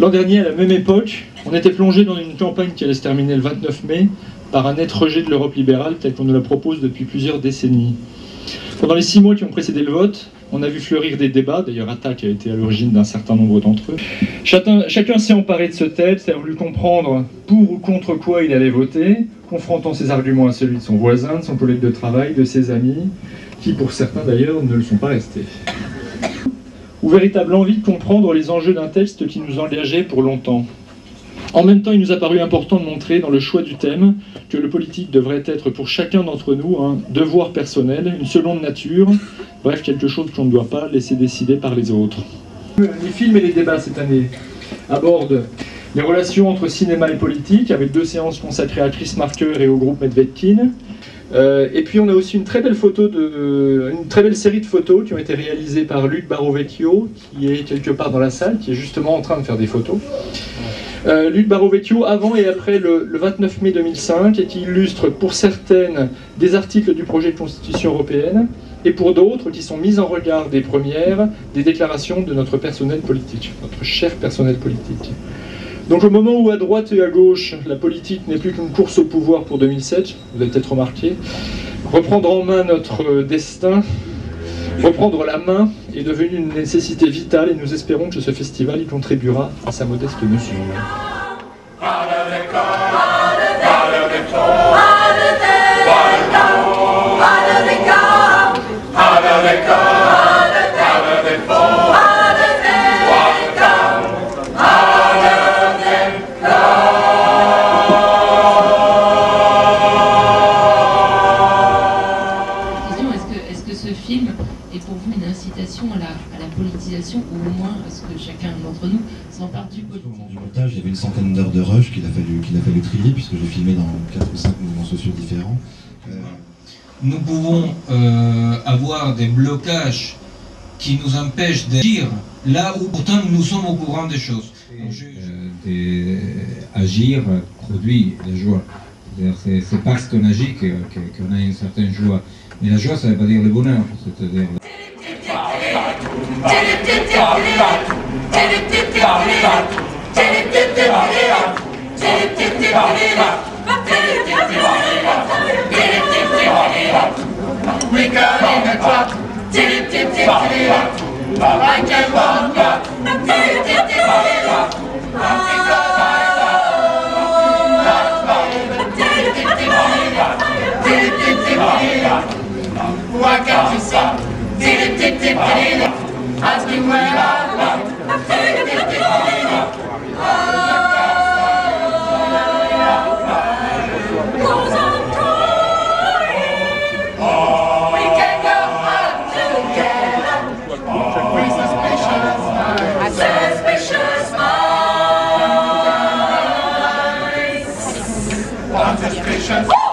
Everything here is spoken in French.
L'an dernier, à la même époque, on était plongé dans une campagne qui allait se terminer le 29 mai par un net rejet de l'Europe libérale tel qu'on nous la propose depuis plusieurs décennies. Pendant les 6 mois qui ont précédé le vote, on a vu fleurir des débats, d'ailleurs Attac a été à l'origine d'un certain nombre d'entre eux. Chacun s'est emparé de ce texte et a voulu comprendre pour ou contre quoi il allait voter, confrontant ses arguments à celui de son voisin, de son collègue de travail, de ses amis, qui pour certains d'ailleurs ne le sont pas restés. Ou véritable envie de comprendre les enjeux d'un texte qui nous engageait pour longtemps. En même temps, il nous a paru important de montrer dans le choix du thème que le politique devrait être pour chacun d'entre nous un devoir personnel, une seconde nature, bref, quelque chose qu'on ne doit pas laisser décider par les autres. Les films et les débats cette année abordent les relations entre cinéma et politique, avec 2 séances consacrées à Chris Marker et au groupe Medvedkin. Et puis on a aussi une très belle série de photos qui ont été réalisées par Luc Barovecchio, qui est quelque part dans la salle, qui est justement en train de faire des photos. Luc Barovecchio avant et après le 29 mai 2005 et qui illustre pour certaines des articles du projet de constitution européenne et pour d'autres qui sont mises en regard des premières des déclarations de notre personnel politique, notre cher personnel politique. Donc au moment où à droite et à gauche la politique n'est plus qu'une course au pouvoir pour 2007, vous avez peut-être remarqué, reprendre en main notre destin, reprendre la main est devenu une nécessité vitale et nous espérons que ce festival y contribuera à sa modeste mesure. Est-ce que ce film est pour vous une incitation à la politisation, ou au moins à ce que chacun d'entre nous s'empare du politique? Au moment du montage, il y avait une centaine d'heures de rush qu'il a fallu trier, puisque j'ai filmé dans 4 ou 5 mouvements sociaux différents. Nous pouvons avoir des blocages qui nous empêchent d'agir là où pourtant nous sommes au courant des choses. Agir produit la joie. C'est parce qu'on agit qu'on a une certaine joie. Mais la joie, ça ne veut pas dire le bonheur. C'est-à-dire... We go in the club, tip tip tip tip, I can walk up, tip tip tip tip, why can't you sing? Tip tip tip tip, asking where I am. Tip tip tip tip. Suspicious.